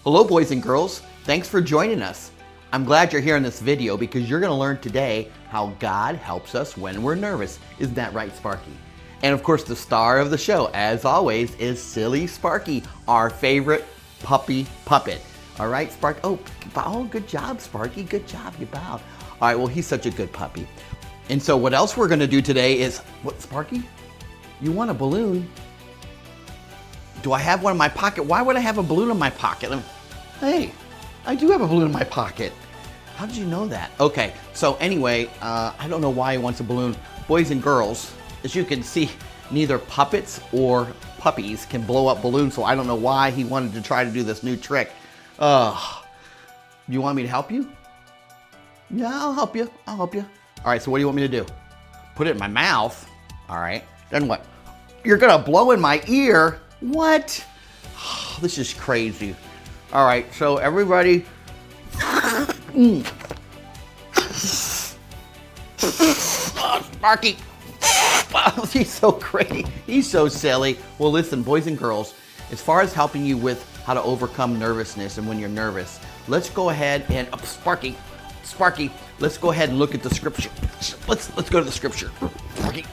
Hello, boys and girls. Thanks for joining us. I'm glad you're here in this video because you're going to learn today how God helps us when we're nervous. Isn't that right, Sparky? And of course, the star of the show, as always, is Silly Sparky, our favorite puppy puppet. All right, Sparky. Oh, good job, Sparky. Good job. You bowed. All right, well, he's such a good puppy. And so what else we're going to do today is, what, Sparky? You want a balloon? Do I have one in my pocket? Why would I have a balloon in my pocket? Hey, I do have a balloon in my pocket. How did you know that? Okay, so anyway, I don't know why he wants a balloon. Boys and girls, as you can see, neither puppets or puppies can blow up balloons, so I don't know why he wanted to try to do this new trick. You want me to help you? Yeah, I'll help you. I'll help you. All right, so what do you want me to do? Put it in my mouth. All right, then what? You're gonna blow in my ear? What? This is crazy. All right, so everybody. Sparky. He's so crazy. He's so silly. Well, listen, boys and girls, as far as helping you with how to overcome nervousness and when you're nervous, let's go ahead and Sparky, let's go ahead and look at the scripture. Let's go to the scripture. Sparky.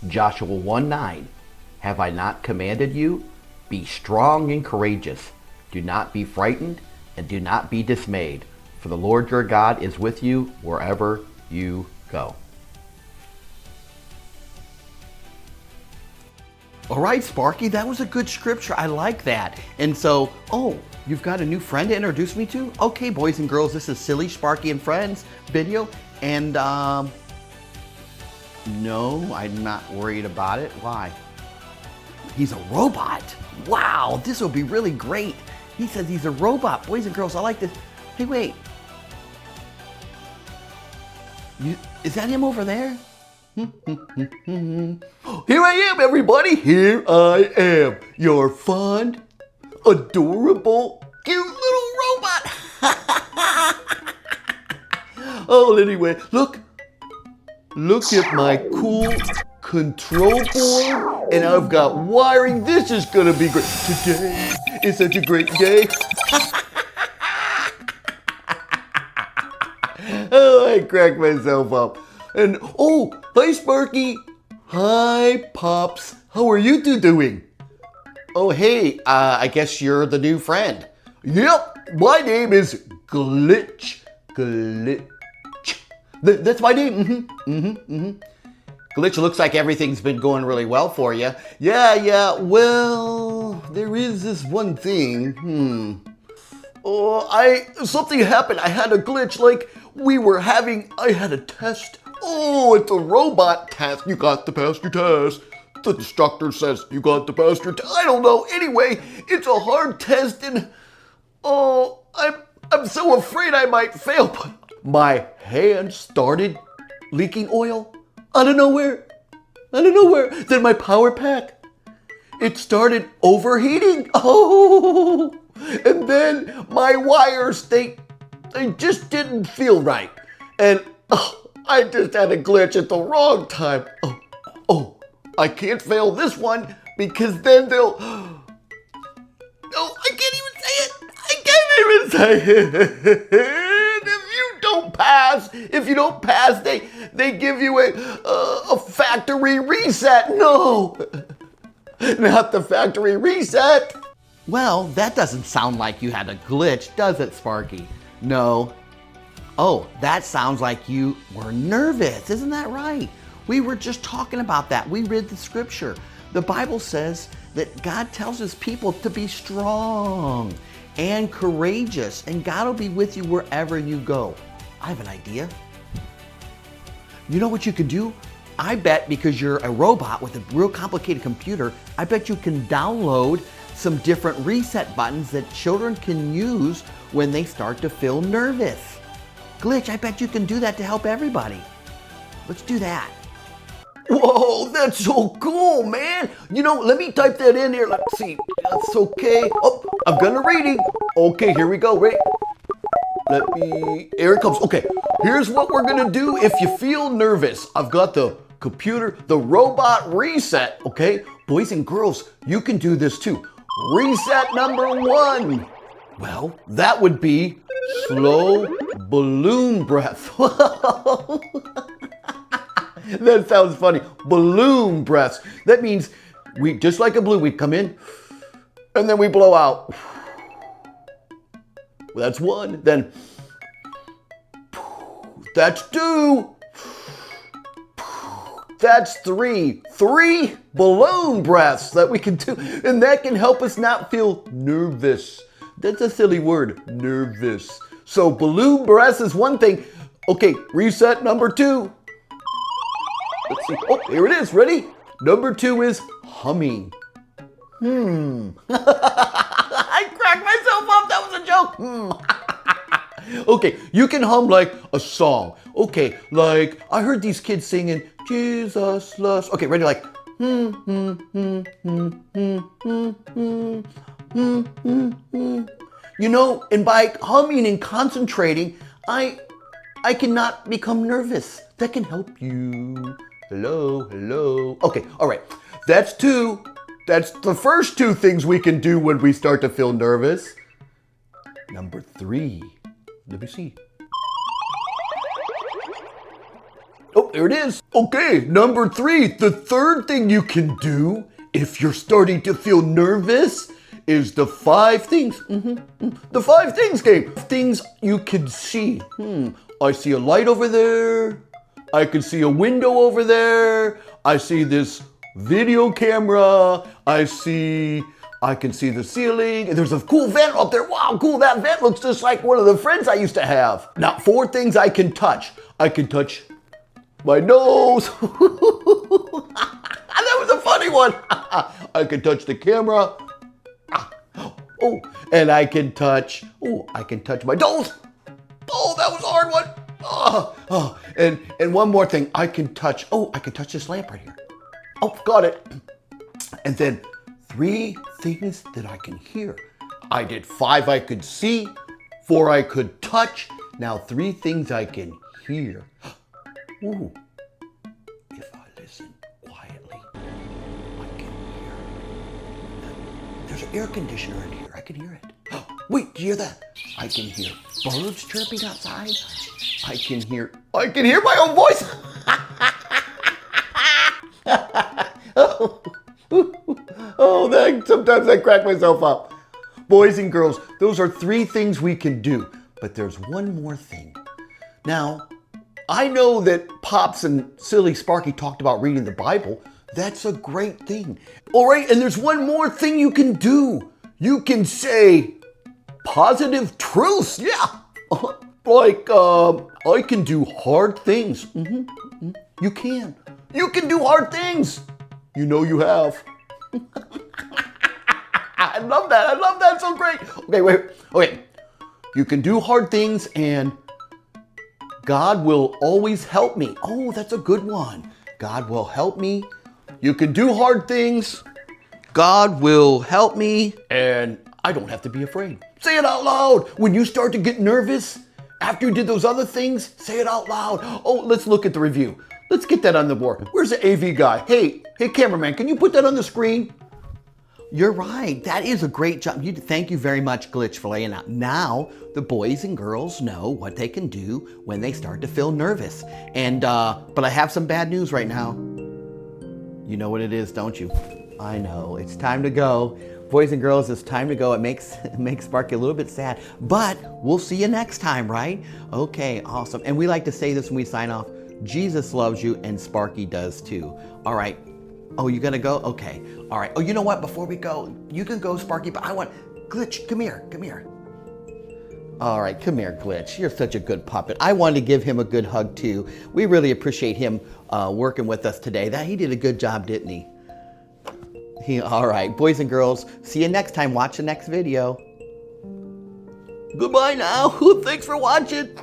Joshua 1:9. Have I not commanded you? Be strong and courageous. Do not be frightened and do not be dismayed, for the Lord your God is with you wherever you go. All right, Sparky, that was a good scripture. I like that. And so, you've got a new friend to introduce me to? Okay, boys and girls, this is Silly Sparky and Friends video. And no, I'm not worried about it. Why? He's a robot. Wow, this will be really great. He says he's a robot. Boys and girls, I like this. Hey, wait. Is that him over there? Here I am, everybody. Here I am. Your fun, adorable, cute little robot. Oh, anyway, look at my cool control board, and I've got wiring. This is gonna be great. Today is such a great day. Oh, I cracked myself up. And hi Sparky. Hi Pops. How are you two doing? Oh, hey, I guess you're the new friend. Yep, my name is Glitch. That's my name. Glitch, looks like everything's been going really well for you. Yeah, well, there is this one thing. Something happened. I had a glitch, like I had a test. It's a robot test. You got to pass your test. The instructor says you got to pass your test. I don't know. Anyway, it's a hard test and, I'm so afraid I might fail, but my hand started leaking oil. Out of nowhere. Then my power pack, it started overheating. And then my wires, they just didn't feel right. And I just had a glitch at the wrong time. I can't fail this one because then they'll, I can't even say it. If you don't pass, they give you a factory reset. No, not the factory reset. Well, that doesn't sound like you had a glitch, does it, Sparky? No. That sounds like you were nervous. Isn't that right? We were just talking about that. We read the scripture. The Bible says that God tells his people to be strong and courageous, and God will be with you wherever you go. I have an idea. You know what you could do? I bet, because you're a robot with a real complicated computer, I bet you can download some different reset buttons that children can use when they start to feel nervous. Glitch, I bet you can do that to help everybody. Let's do that. Whoa, that's so cool, man. Let me type that in here. Let's see. That's okay. I've got a reading. Okay, here we go. Ready? Here it comes. Okay, here's what we're gonna do if you feel nervous. I've got the computer, the robot reset, okay? Boys and girls, you can do this too. Reset number 1. Well, that would be slow balloon breath. That sounds funny. Balloon breaths. That means we, just like a balloon, we come in and then we blow out. Well, that's one. Then that's two. That's three. Three balloon breaths that we can do. And that can help us not feel nervous. That's a silly word, nervous. So balloon breaths is one thing. Okay, reset number two. Let's see. Oh, here it is. Ready? Number two is humming. I cracked myself up. That was a joke. Okay, you can hum like a song. Okay, like I heard these kids singing Jesus loves. Okay, ready? Like You know, and by humming and concentrating, I cannot become nervous. That can help you. Hello, hello. Okay, all right. That's two. That's the first two things we can do when we start to feel nervous. Number three. Let me see. Oh, there it is. Okay, number three. The third thing you can do if you're starting to feel nervous is the 5 things. The 5 things game. Things you can see. I see a light over there. I can see a window over there. I see this video camera. I can see the ceiling. And there's a cool vent up there. Wow, cool. That vent looks just like one of the friends I used to have. Now, 4 things I can touch. I can touch my nose. That was a funny one. I can touch the camera. Oh, and I can touch my toes. Oh, that was a hard one. And one more thing, I can touch this lamp right here. Oh, got it. And then 3 things that I can hear. I did 5 I could see, 4 I could touch. Now 3 things I can hear. Ooh, if I listen quietly, I can hear. There's an air conditioner in here. I can hear it. Wait, do you hear that? I can hear birds chirping outside. I can hear my own voice. Sometimes I crack myself up. Boys and girls, those are 3 things we can do, but there's one more thing. Now, I know that Pops and Silly Sparky talked about reading the Bible. That's a great thing. All right, and there's one more thing you can do. You can say positive truths. Yeah. Like, I can do hard things. You can. You can do hard things. You know you have. I love that. I love that. So great. Okay, wait. Okay. You can do hard things and God will always help me. Oh, that's a good one. God will help me. You can do hard things. God will help me. And I don't have to be afraid. Say it out loud. When you start to get nervous, after you did those other things, say it out loud. Oh, let's look at the review. Let's get that on the board. Where's the AV guy? Hey, cameraman, can you put that on the screen? You're right. That is a great job. Thank you very much, Glitch, for laying out. Now, the boys and girls know what they can do when they start to feel nervous. And, but I have some bad news right now. You know what it is, don't you? I know. It's time to go. Boys and girls, it's time to go. It makes Sparky a little bit sad, but we'll see you next time, right? Okay, awesome. And we like to say this when we sign off. Jesus loves you and Sparky does too. All right. Oh, you gotta go? Okay. All right. Oh, you know what? Before we go, you can go, Sparky, but I want Glitch. Come here. Come here. All right. Come here, Glitch. You're such a good puppet. I wanted to give him a good hug too. We really appreciate him working with us today. He did a good job, didn't he? All right. Boys and girls, see you next time. Watch the next video. Goodbye now. Thanks for watching.